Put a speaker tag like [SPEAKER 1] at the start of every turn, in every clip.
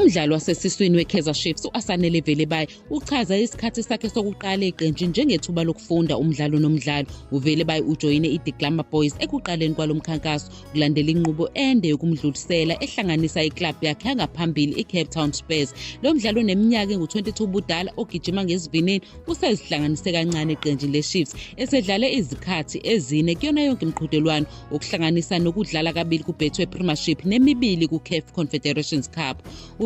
[SPEAKER 1] Umdlali wasesiswini weKaizer Chiefs uAsanele Velebayi uchaza isikhathi sakhe sokuqala eqenjini njengethuba lokufunda umdlalo nomdlalo. uVelebayi ujoyine iThe Glamour Boys ekuqaleni kwalomkhankaso kulandela inqubo ende yokumdlulisela ehlanganisa iklub yakhe yangaphambili iCape Town Spurs. Lo mdlalo oneminyaka engu-22 ubudala ogijima ngesivinini usezihlanganise kancane eqenjini leChiefs esedlale izikhathi ezine kuyona yonke imiqhudelwano okuhlanganisa nokudlala kabili kuBetway Premiership nemibili kuCAF Confederations Cup.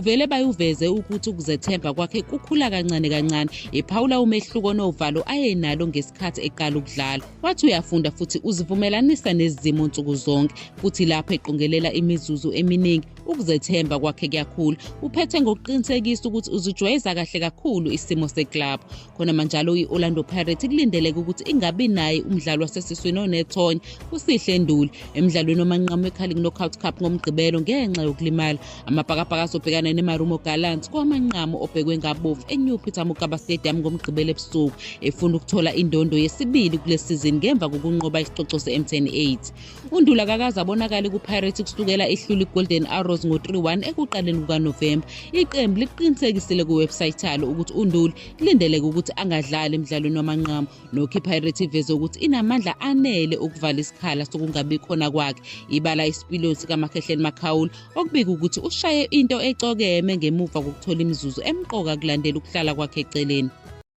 [SPEAKER 1] uVelebayi uveze ukuthi ukuzethemba kwakhe kukhula kancane kancane ephawula umehluko novalo ayenalo ngesikhathi eqala ukudlala. Wathi uyafunda futhi uzivumelanisa nezimo nsuku zonke futhi lapho eqongelela imizuzu eminingi ukuzethemba kwakhe kuyakhula. Uphethe ngokuqinisekisa ukuthi uzijwayeza kahle kakhulu isimo seclub. Khona manjalo iOrlando Pirates kulindeleke ukuthi ingabi naye umdlalo wasesiswini onethonya uSihle Nduli emidlalweni omanqamu weCarling Knockout Cup ngomgqibelo ngenxa yokulimala. Amabhakabhaka asobhekana neMarumo Gallants kowamanqamu obhekwe ngabovu eNew Peter Mokaba Stadium ngomgqibelo ebusuku efuna ukuthola indondo yesibili kule season ngemva kokunqoba isicoco seMTN 8. uNduli akakaze abonakale kuPirates kusukela ihlula iGolden Arrows ngo-3-1 ekuqaleni kukaNovemba. Iqembu liqinisekisile kuwebsite yalo ukuthi uNduli kulindeleke ukuthi angadlali emidlalweni wamanqamu. Nokho iPirates iveze ukuthi inamandla anele ukuvala isikhala sokungabi khona kwakhe. Ibala isipiloti kaMakhehleni Makhawula okubika ukuthi ushaye into ecokeme ngemuva kokuthola imizuzu emqoka kulandela ukuhlala kwakhe eceleni.